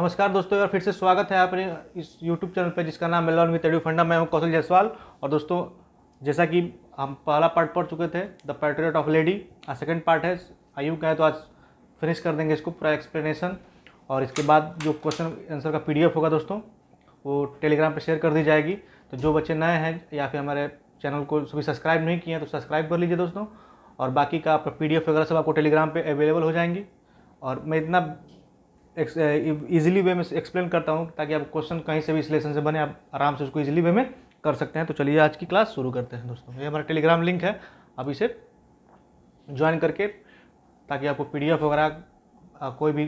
नमस्कार दोस्तों, यार फिर से स्वागत है अपने इस YouTube चैनल पे जिसका नाम है लर्न विद एडू फंडा। मैं हूं कौशल जायसवाल। और दोस्तों, जैसा कि हम पहला पार्ट पढ़ चुके थे द पैट्रियट ऑफ लेडी, आज सेकंड पार्ट है। आयु का है तो आज फिनिश कर देंगे इसको पूरा एक्सप्लेनेशन। और इसके बाद जो क्वेश्चन आंसर का PDF होगा दोस्तों, वो टेलीग्राम पर शेयर कर दी जाएगी। तो जो बच्चे नए हैं या फिर हमारे चैनल को सभी सब्सक्राइब नहीं किए हैं तो सब्सक्राइब कर लीजिए दोस्तों। और बाकी का PDF वगैरह सब आपको टेलीग्राम पे अवेलेबल हो जाएंगी। और मैं इतना ईजिली वे में एक्सप्लेन करता हूँ ताकि आप क्वेश्चन कहीं से भी इस लेसन से बने, आप आराम से उसको ईजिली वे में कर सकते हैं। तो चलिए आज की क्लास शुरू करते हैं दोस्तों। ये हमारा टेलीग्राम लिंक है, आप इसे ज्वाइन करके ताकि आपको PDF वगैरह कोई भी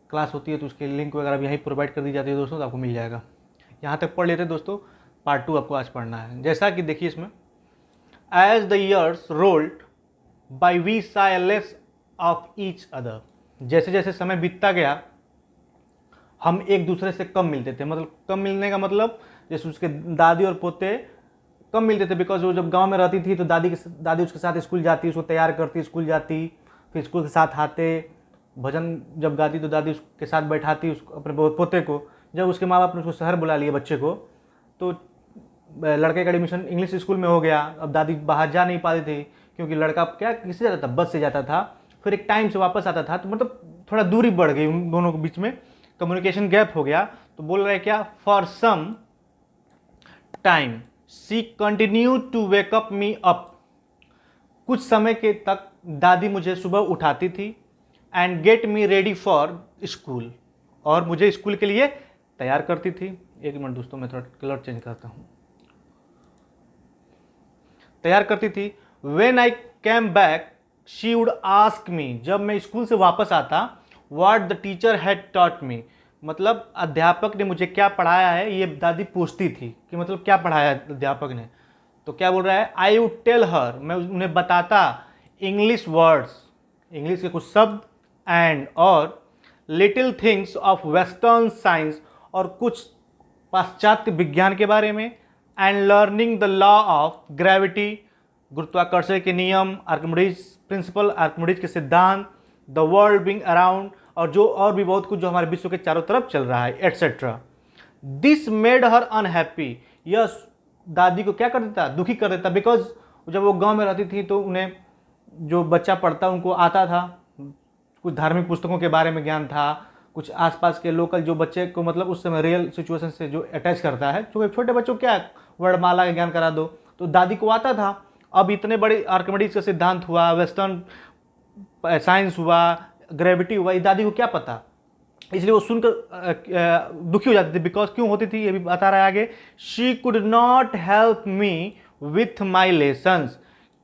क्लास होती है तो उसके लिंक वगैरह भी यहीं प्रोवाइड कर दी जाती है दोस्तों, तो आपको मिल जाएगा। यहाँ तक पढ़ लेते हैं दोस्तों, पार्ट 2 आपको आज पढ़ना है। जैसा कि देखिए इसमें, as the years rolled by we saw less of each other. जैसे जैसे समय बीतता गया हम एक दूसरे से कम मिलते थे। मतलब कम मिलने का मतलब जैसे उसके दादी और पोते कम मिलते थे, बिकॉज वो जब गांव में रहती थी तो दादी उसके साथ स्कूल जाती, उसको तैयार करती, स्कूल जाती, फिर स्कूल के साथ आते, भजन जब गाती तो दादी उसके साथ बैठाती अपने पोते को। जब उसके माँ बाप ने उसको शहर बुला लिया बच्चे को, तो लड़के का एडमिशन इंग्लिश स्कूल में हो गया। अब दादी बाहर जा नहीं पाती थी क्योंकि लड़का क्या किससे जाता था, बस से जाता था, फिर एक टाइम से वापस आता था। तो मतलब थोड़ा दूरी बढ़ गई उन दोनों के बीच में, कम्युनिकेशन गैप हो गया। तो बोल रहे क्या, for some time she continue to wake up me up. कुछ समय के तक दादी मुझे सुबह उठाती थी, and get me ready for school, और मुझे स्कूल के लिए तैयार करती थी। एक मिनट दोस्तों, मैं थोड़ा कलर चेंज करता हूँ। तैयार करती थी। When I came back she would ask me, जब मैं स्कूल से वापस आता, what the teacher had taught me, मतलब अध्यापक ने मुझे क्या पढ़ाया है, ये दादी पूछती थी कि मतलब क्या पढ़ाया अध्यापक ने। तो क्या बोल रहा है, आई वुड टेल हर, मैं उन्हें बताता, इंग्लिश वर्ड्स, इंग्लिश के कुछ शब्द, एंड और little things of western science, और कुछ पाश्चात्य विज्ञान के बारे में, and learning the law of gravity, गुरुत्वाकर्षण के नियम, आर्किमिडीज प्रिंसिपल, आर्किमिडीज के सिद्धांत, द वर्ल्ड बिंग अराउंड, और जो और भी बहुत कुछ जो हमारे विश्व के चारों तरफ चल रहा है, etcetera. This made her unhappy, यह दादी को क्या कर देता, दुखी कर देता। बिकॉज जब वो गांव में रहती थी तो उन्हें जो बच्चा पढ़ता उनको आता था, कुछ धार्मिक पुस्तकों के बारे में ज्ञान था, कुछ आसपास के लोकल जो बच्चे को मतलब उस समय रियल सिचुएशन से जो अटैच करता है, क्योंकि छोटे बच्चों को क्या वर्णमाला का ज्ञान करा दो, तो दादी को आता था। अब इतने बड़े आर्किमिडीज का सिद्धांत हुआ, वेस्टर्न साइंस हुआ, ग्रेविटी हुआ, ये दादी को क्या पता, इसलिए वो सुनकर दुखी हो जाती थी। बिकॉज क्यों होती थी ये भी बता रहा है आगे, she could not help me with my lessons,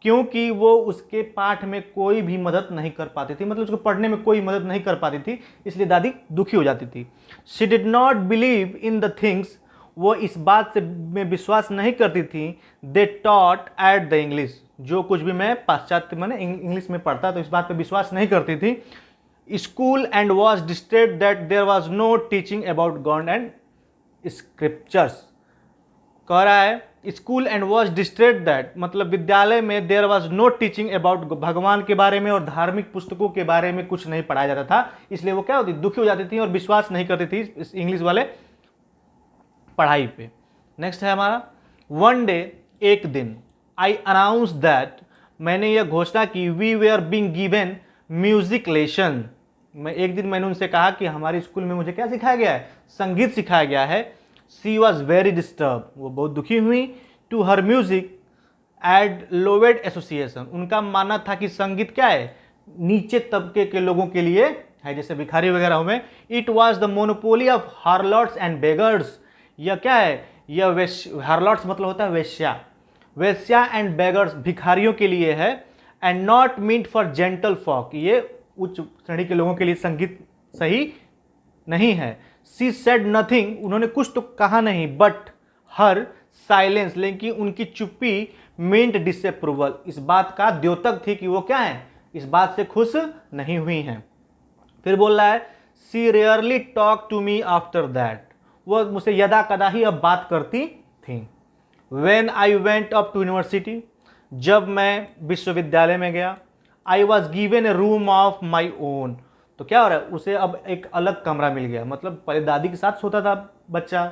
क्योंकि वो उसके पाठ में कोई भी मदद नहीं कर पाती थी, मतलब उसको पढ़ने में कोई मदद नहीं कर पाती थी, इसलिए दादी दुखी हो जाती थी। She did not believe in the things, वो इस बात से में विश्वास नहीं करती थी, they taught at the English, जो कुछ भी मैं पाश्चात्य मैंने इंग्लिश में पढ़ता तो इस बात पे विश्वास नहीं करती थी। School and was distressed that there was no teaching about God and scriptures. कह रहा है school and was distressed that, मतलब विद्यालय में there was no teaching about, भगवान के बारे में और धार्मिक पुस्तकों के बारे में कुछ नहीं पढ़ाया जाता था, इसलिए वो क्या होती, दुखी हो जाती थी और विश्वास नहीं करती थी इस इंग्लिश वाले पढ़ाई पे। नेक्स्ट है हमारा, वन डे, एक दिन, आई अनाउंस दैट, मैंने यह घोषणा की, we were being given music lesson, मैं एक दिन मैंने उनसे कहा कि हमारे स्कूल में मुझे क्या सिखाया गया है, संगीत सिखाया गया है। शी वॉज वेरी डिस्टर्ब, वो बहुत दुखी हुई। To her music and loved association, उनका मानना था कि संगीत क्या है, नीचे तबके के लोगों के लिए है, जैसे भिखारी वगैरह हुए। It was the monopoly of harlots and beggars, यह क्या है, यह वेश्या, हार्लॉट्स मतलब होता है वेश्या, वेश्या एंड बेगर्स भिखारियों के लिए है, and not meant for gentle folk, ये उच्च श्रेणी के लोगों के लिए संगीत सही नहीं है। सी सेड नथिंग, उन्होंने कुछ तो कहा नहीं, बट हर साइलेंस, लेकिन उनकी चुप्पी मींट डिसअप्रूवल, इस बात का द्योतक थी कि वो क्या है, इस बात से खुश नहीं हुई हैं। फिर बोल रहा है, she rarely talk to me after that, वो मुझसे यदा कदा ही अब बात करती थी। When I went up to university, जब मैं विश्वविद्यालय में गया, I was given a room of my own, तो क्या हो रहा है, उसे अब एक अलग कमरा मिल गया। मतलब पहले दादी के साथ सोता था बच्चा,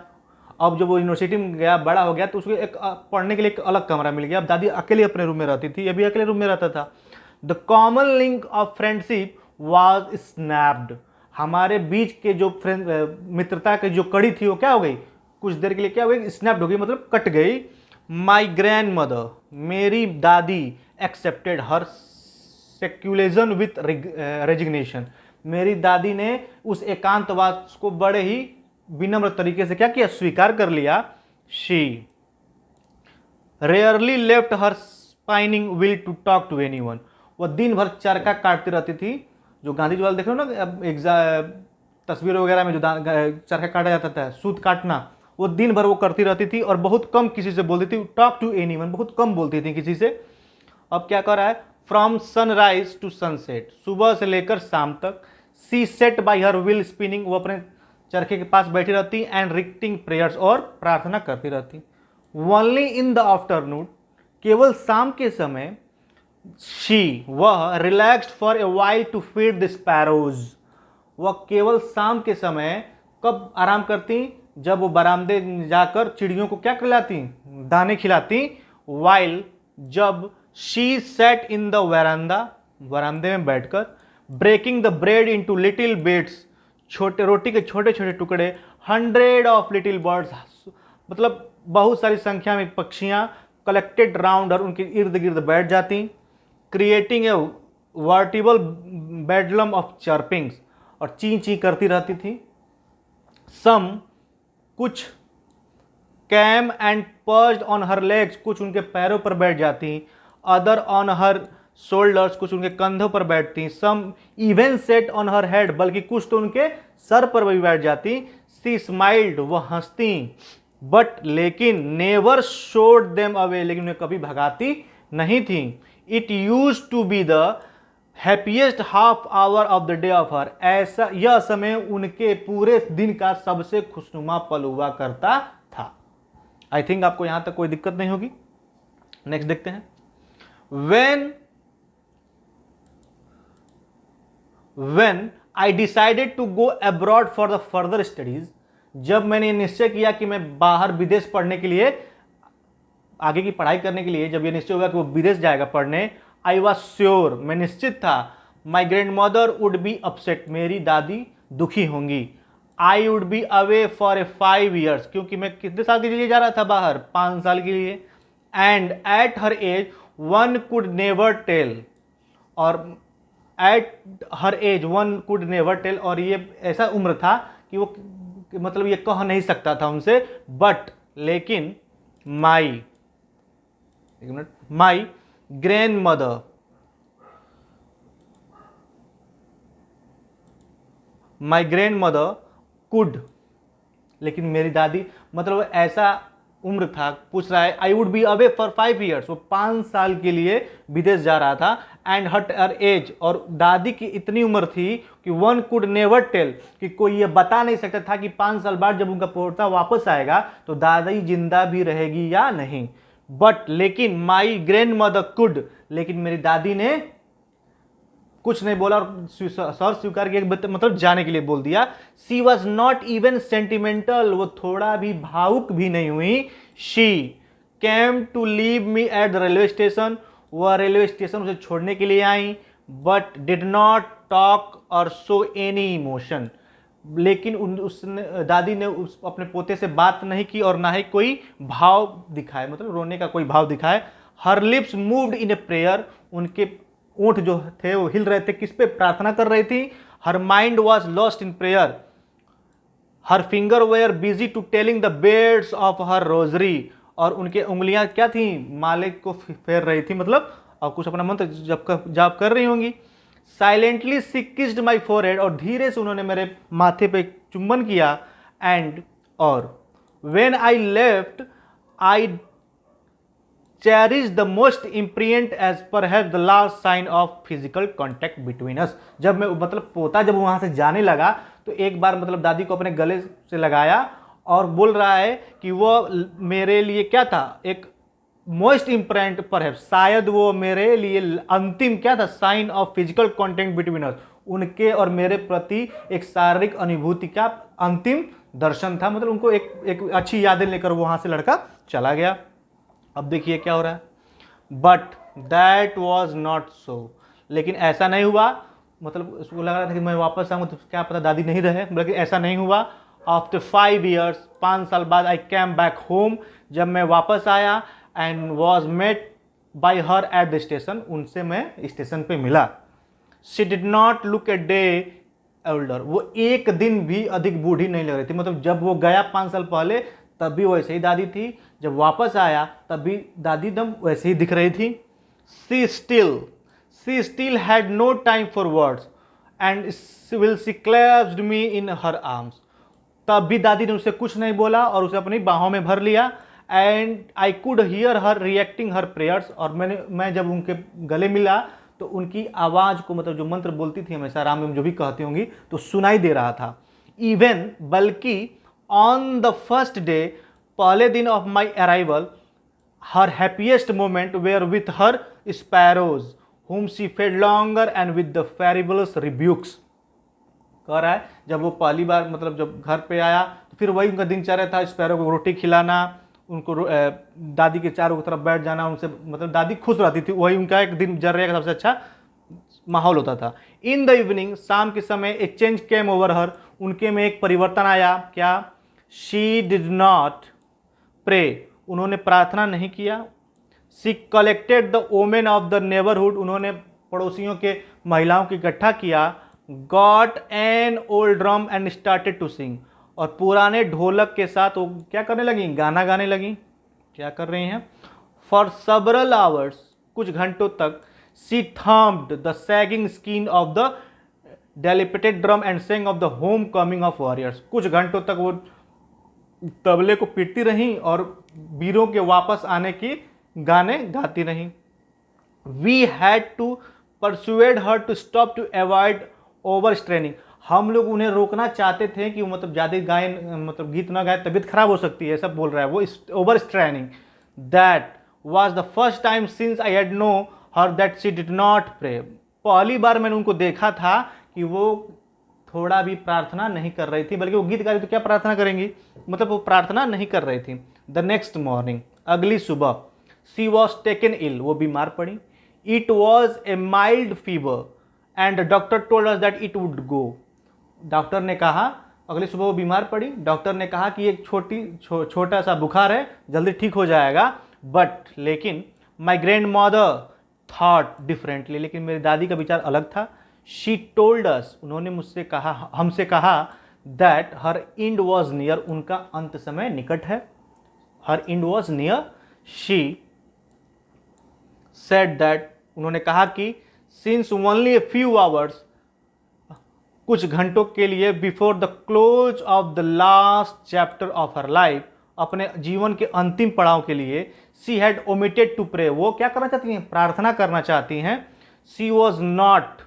अब जब वो यूनिवर्सिटी में गया, बड़ा हो गया, तो उसको एक पढ़ने के लिए एक अलग कमरा मिल गया। अब दादी अकेले अपने रूम में रहती थी, ये भी अकेले रूम में रहता था। The common link of friendship was snapped. हमारे बीच के जो फ्रेंड मित्रता की जो कड़ी थी वो क्या हो गई, कुछ देर के लिए क्या हो गई, स्नैप्ड हो गई, मतलब कट गई। माई ग्रैंड मदर, मेरी दादी, एक्सेप्टेड हर सेक्युलेशन विथ रेजिग्नेशन। मेरी दादी ने उस एकांतवास को बड़े ही विनम्र तरीके से क्या किया, स्वीकार कर लिया। She rarely left her spinning wheel to talk to anyone. वह दिन भर चरखा काटती रहती थी। जो गांधी जी वाले देख रहे हो ना तस्वीर वगैरह में जो चरखा काटा जाता था, सूत काटना, वो दिन भर वो करती रहती थी और बहुत कम किसी से बोलती थी। टॉक टू एनीवन, बहुत कम बोलती थी किसी से। अब क्या कर रहा है, फ्रॉम सनराइज टू सनसेट, सुबह से लेकर शाम तक। She sat by her wheel spinning, वो अपने चरखे के पास बैठी रहती एंड रिक्टिंग प्रेयर्स, और प्रार्थना करती रहती। ओनली इन द आफ्टरनून, केवल शाम के समय। शी, वह relaxed for a while to feed the sparrows, वह केवल शाम के समय कब आराम करती, जब वो बरामदे जाकर चिड़ियों को क्या खिलाती, दाने खिलाती। वाइल, जब she sat in the verandah, वरामदे में बैठकर। Breaking the bread into little bits, छोटे रोटी के छोटे छोटे टुकड़े। 100 ऑफ लिटिल बर्ड्स, मतलब बहुत सारी संख्या में पक्षियां कलेक्टेड राउंड, और उनके इर्द गिर्द बैठ जाती। Creating a veritable bedlam of chirpings, और ची ची करती रहती थी। सम, कुछ। Came and perched on her legs, कुछ उनके पैरों पर बैठ जाती। अदर ऑन हर शोल्डर्स, कुछ उनके कंधों पर बैठती। Some even sat on her head, बल्कि कुछ तो उनके सर पर भी बैठ जाती। सी स्माइल्ड, वह हंसती। बट, लेकिन, नेवर शोड देम अवे, लेकिन उन्हें कभी भगाती नहीं थी। It use to be the happiest half hour of the day of her, ऐसा यह समय उनके पूरे दिन का सबसे खुशनुमा पल हुआ करता था। आई थिंक आपको यहां तक कोई दिक्कत नहीं होगी। नेक्स्ट देखते हैं। When I decided to go abroad for the further studies, जब मैंने निश्चय किया कि मैं बाहर विदेश पढ़ने के लिए, आगे की पढ़ाई करने के लिए, जब ये निश्चय हुआ कि वो विदेश जाएगा पढ़ने, आई वॉज श्योर, मैं निश्चित था, my grand mother would be upset, मेरी दादी दुखी होंगी। I would be away for a 5 years, क्योंकि मैं कितने साल के लिए जा रहा था बाहर, 5 साल के लिए। And at her age one could never tell, और at her age one could never tell, और ये ऐसा उम्र था कि वो मतलब ये कह नहीं सकता था उनसे। बट, लेकिन, माई, एक minute, my grand mother, my grand mother could, लेकिन मेरी दादी, मतलब ऐसा उम्र था, पूछ रहा है, I would be away for 5 years, वो 5 साल के लिए विदेश जा रहा था। एंड हर एज, और दादी की इतनी उम्र थी कि वन कुड नेवर टेल, कि कोई ये बता नहीं सकता था कि 5 साल बाद जब उनका पोता वापस आएगा तो दादी जिंदा भी रहेगी या नहीं। बट, लेकिन, माई ग्रैंड मदर कुड, लेकिन मेरी दादी ने कुछ नहीं बोला और सर स्वीकार किया, मतलब जाने के लिए बोल दिया। She was not even sentimental, वो थोड़ा भी भावुक भी नहीं हुई। She came to leave me at the railway station, वह रेलवे स्टेशन उसे छोड़ने के लिए आई। बट डिड नॉट टॉक और शो एनी इमोशन, लेकिन उसने, दादी ने अपने पोते से बात नहीं की और ना ही कोई भाव दिखाए, मतलब रोने का कोई भाव दिखाए। हर lips moved in a prayer, उनके ओंठ जो थे वो हिल रहे थे, किस पे, प्रार्थना कर रही थी। Her mind was lost in prayer, her finger were busy to telling the beads of her rosary, और उनके उंगलियां क्या थी, माले को फेर रही थी, मतलब और कुछ अपना मंत्र जाप कर रही होंगी। Silently she kissed my forehead, और धीरे से उन्होंने मेरे माथे पे चुंबन किया। एंड, और, when I left I cherish the moist imprint as perhaps the last sign of physical contact between us, जब मैं, मतलब पोता जब वहां से जाने लगा तो एक बार, मतलब दादी को अपने गले से लगाया और बोल रहा है कि वो मेरे लिए क्या था, एक मोस्ट इम्प्रेंट पर है, शायद वो मेरे लिए अंतिम क्या था, sign of physical contact between us, उनके और मेरे प्रति एक शारीरिक अनुभूति का अंतिम दर्शन था। मतलब उनको एक अच्छी यादें लेकर वहाँ से लड़का चला गया। अब देखिए क्या हो रहा है, but that was not so, लेकिन ऐसा नहीं हुआ। मतलब उसको लग रहा था कि मैं वापस आऊँ तो क्या पता दादी नहीं रहे, लेकिन ऐसा नहीं हुआ। आफ्टर 5 years, 5 साल बाद, आई कैम बैक होम, जब मैं वापस आया, and was met by her at the station, उनसे मैं स्टेशन पे मिला। She did not look a day elder, वो एक दिन भी अधिक बूढ़ी नहीं लग रही थी। मतलब जब वो गया 5 साल पहले तब भी वैसे ही दादी थी, जब वापस आया तब भी दादी एकदम वैसे ही दिख रही थी। She still had no time for words and she clasped me in her arms, तब भी दादी ने उसे कुछ नहीं बोला और उसे अपनी बाहों में भर लिया। And I could hear her reacting her prayers, और मैं जब उनके गले मिला तो उनकी आवाज़ को, मतलब जो मंत्र बोलती थी हमेशा राम में जो भी कहती होंगी, तो सुनाई दे रहा था। इवन बल्कि ऑन द फर्स्ट डे, पहले दिन of my arrival, her happiest moment were with her sparrows whom she fed longer and with the fabulous rebukes। कह रहा है जब वो पहली बार, मतलब जब घर पे आया तो फिर वही उनका दिनचर्या था, स्पैरो को रोटी खिलाना, उनको दादी के चारों तरफ बैठ जाना, उनसे मतलब दादी खुश रहती थी, वही उनका एक दिनचर्या का सबसे अच्छा माहौल होता था। इन द इवनिंग, शाम के समय, ए चेंज केम ओवर हर, उनके में एक परिवर्तन आया। क्या? शी डिड नॉट प्रे, उन्होंने प्रार्थना नहीं किया। She collected the women of the neighbourhood, उन्होंने पड़ोसियों के महिलाओं की इकट्ठा किया। Got an old drum and started to sing, और पुराने ढोलक के साथ वो क्या करने लगी? गाना गाने लगी। क्या कर रही हैं? फॉर सेवरल आवर्स, कुछ घंटों तक, she thumped the sagging skin of the dilapidated drum and sang of the homecoming of warriors, कुछ घंटों तक वो तबले को पीटती रहीं और वीरों के वापस आने की गाने गाती रहीं। We had to persuade her to stop to avoid overstraining, हम लोग उन्हें रोकना चाहते थे कि वो मतलब ज़्यादा गायन, मतलब गीत ना गाए, तबीयत खराब हो सकती है, सब बोल रहा है वो, overstraining. That was the first time since I had known her that she did not pray, पहली बार मैंने उनको देखा था कि वो थोड़ा भी प्रार्थना नहीं कर रही थी, बल्कि वो गीत गा रही, तो क्या प्रार्थना करेंगी? मतलब वो प्रार्थना नहीं कर रही थी। द नेक्स्ट मॉर्निंग, अगली सुबह, शी वॉज टेकन इल, वो बीमार पड़ी। It was a mild fever and doctor told us that it would go, doctor ने कहा, अगली सुबह वो बीमार पड़ी, डॉक्टर ने कहा कि एक छोटा सा बुखार है, जल्दी ठीक हो जाएगा। बट लेकिन my grand mother thought differently, लेकिन मेरी दादी का विचार अलग था। शी टोल्ड अस, उन्होंने मुझसे कहा, हमसे कहा, that her end was near, उनका अंत समय निकट है। Her end was near. She said that, उन्होंने कहा कि since only a few hours, कुछ घंटों के लिए, before the close of the last chapter of her life, अपने जीवन के अंतिम पड़ाव के लिए, she had omitted to pray, वो क्या करना चाहती हैं? प्रार्थना करना चाहती हैं। She was not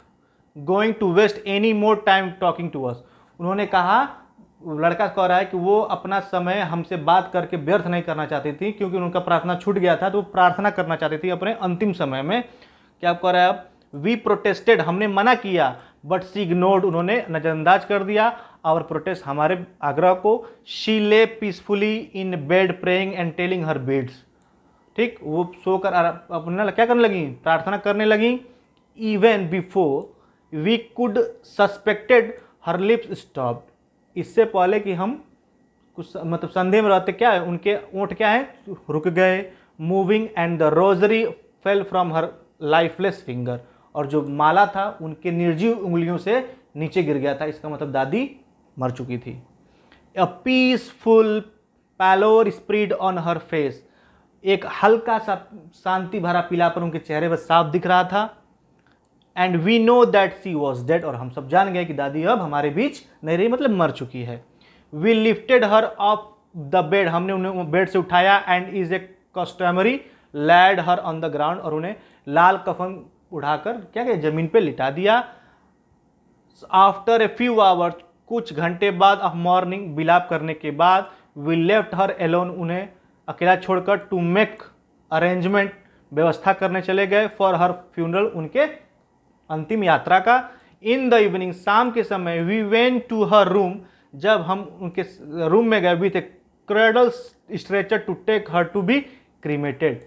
going to waste any more time talking to us, उन्होंने कहा, लड़का कह रहा है कि वो अपना समय हमसे बात करके व्यर्थ नहीं करना चाहती थी, क्योंकि उनका प्रार्थना छूट गया था, तो वो प्रार्थना करना चाहती थी अपने अंतिम समय में। क्या कह रहा है अब? वी प्रोटेस्टेड, हमने मना किया, बट शी इग्नोर्ड, उन्होंने नजरअंदाज कर दिया और प्रोटेस्ट, हमारे आग्रह को। शी ले peacefully in bed praying and telling her beads, ठीक, वो सोकर अपना क्या करने लगी? प्रार्थना करने लगी। Even before we could suspected her lips stopped, इससे पहले कि हम कुछ मतलब संदेह में रहते, क्या है? उनके ओंठ क्या है? रुक गए। Moving and the rosary fell from her lifeless finger, और जो माला था उनके निर्जीव उंगलियों से नीचे गिर गया था, इसका मतलब दादी मर चुकी थी। A peaceful pallor spread on her face, एक हल्का सा शांति भरा पीलापन उनके चेहरे पर साफ दिख रहा था। And we know that she was dead, और हम सब जान गए कि दादी अब हमारे बीच नहीं रही, मतलब मर चुकी है। We lifted her off the bed, हमने उन्हें बेड से उठाया। And is a customary laid her on the ground, और उन्हें लाल कफन उठाकर क्या क्या जमीन पे लिटा दिया। आफ्टर ए फ्यू आवर्स, कुछ घंटे बाद ऑफ मॉर्निंग, विलाप करने के बाद, वी लेफ्ट हर एलोन, उन्हें अकेला छोड़कर, टू मेक अरेंजमेंट, व्यवस्था करने चले गए, फॉर हर फ्यूनरल, उनके अंतिम यात्रा का। इन द इवनिंग, शाम के समय, we went to her room, जब हम उनके रूम में गए, with a cradle stretcher to take her to be cremated.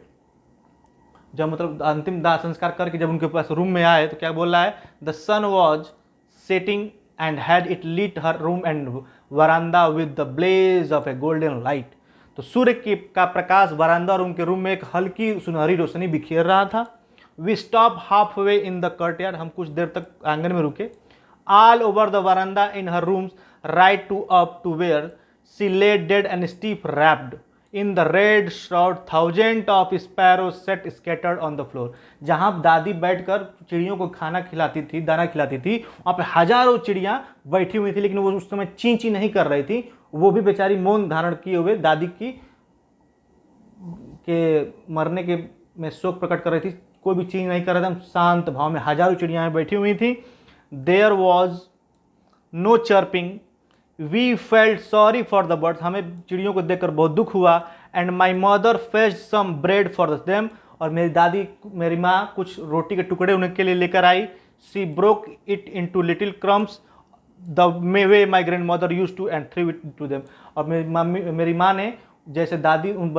जब मतलब अंतिम दाह संस्कार करके जब उनके पास रूम में आए तो क्या बोल रहा है, the sun was setting and had it lit her room and veranda with the blaze of a golden light. तो सूर्य का प्रकाश वरांदा और उनके रूम में एक हल्की सुनहरी रोशनी बिखेर रहा था। We stop halfway in the courtyard, हम कुछ देर तक आंगन में रुके। All over the veranda in her rooms right to up to where she lay dead and stiff wrapped in the red shroud, thousands of sparrows sat scattered on the floor। जहां दादी बैठकर चिड़ियों को खाना खिलाती थी, दाना खिलाती थी, वहां पे हजारों चिड़ियां बैठी हुई थी, लेकिन वो उस समय ची ची नहीं कर रही थी। वो भी बेचारी मौन धारण किए हुए दादी की के मरने के में शोक प्रकट कर रही थी, कोई भी चीज नहीं कर रहा था, शांत भाव में हजारों चिड़ियां बैठी हुई थी। There was no chirping, we felt sorry for the birds, हमें चिड़ियों को देखकर बहुत दुख हुआ। And my mother fetched some bread for them, और मेरी दादी, मेरी माँ कुछ रोटी के टुकड़े उनके लिए लेकर आई। She broke it into little crumbs the way my grandmother used to and threw it to them. और मेरी माँ ने जैसे दादी उन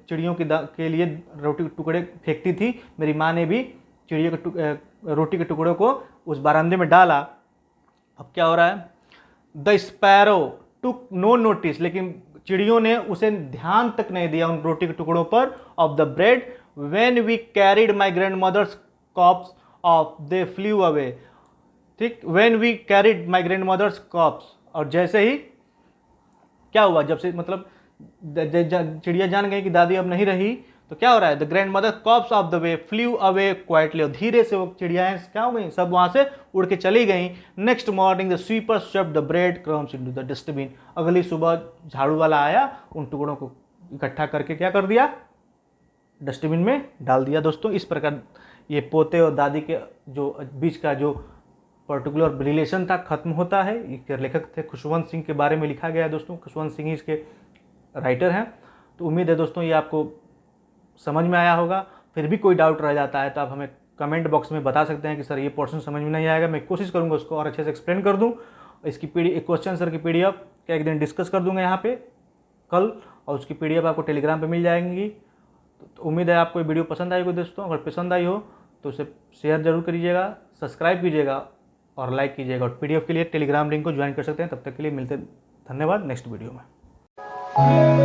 चिड़ियों के लिए रोटी के टुकड़े फेंकती थी, मेरी माँ ने भी चिड़ियों के रोटी के टुकड़ों को उस बारांदे में डाला। अब क्या हो रहा है, the sparrow took no notice, लेकिन चिड़ियों ने उसे ध्यान तक नहीं दिया उन रोटी के टुकड़ों पर, of the bread. When we carried my grandmother's corpse off they flew away, ठीक, when we carried my grandmother's corpse, और जैसे ही क्या हुआ, जब से मतलब चिड़िया जान गई कि दादी अब नहीं रही, तो क्या हो रहा है, the grandmother corpse of the way flew away quietly, और धीरे से वो चिड़ियाएं क्या हो गई, सब वहां से उड़ के चली गई। Next morning the sweeper swept the bread crumbs into the dustbin, अगली सुबह झाड़ू वाला आया, उन टुकड़ों को इकट्ठा करके क्या कर दिया, डस्टबिन में डाल दिया। दोस्तों, इस प्रकार ये पोते और दादी के जो बीच का जो पर्टिकुलर रिलेशन था खत्म होता है। ये लेखक थे खुशवंत सिंह के बारे में लिखा गया है दोस्तों, खुशवंत सिंह ही इसके राइटर हैं। तो उम्मीद है दोस्तों ये आपको समझ में आया होगा। फिर भी कोई डाउट रह जाता है तो आप हमें कमेंट बॉक्स में बता सकते हैं कि सर ये पोर्शन समझ में नहीं आएगा, मैं कोशिश करूंगा उसको और अच्छे से एक्सप्लेन कर दूं। इसकी क्वेश्चन आंसर की PDF क्या एक दिन डिस्कस कर दूंगा यहाँ पे कल, और उसकी PDF आपको टेलीग्राम पे मिल जाएंगी। तो उम्मीद है आपको ये वीडियो पसंद आई होगी दोस्तों। अगर पसंद आई हो तो उसे शेयर जरूर करिएगा, सब्सक्राइब कीजिएगा और लाइक कीजिएगा, और PDF के लिए टेलीग्राम लिंक को ज्वाइन कर सकते हैं। तब तक के लिए मिलते, धन्यवाद नेक्स्ट वीडियो में।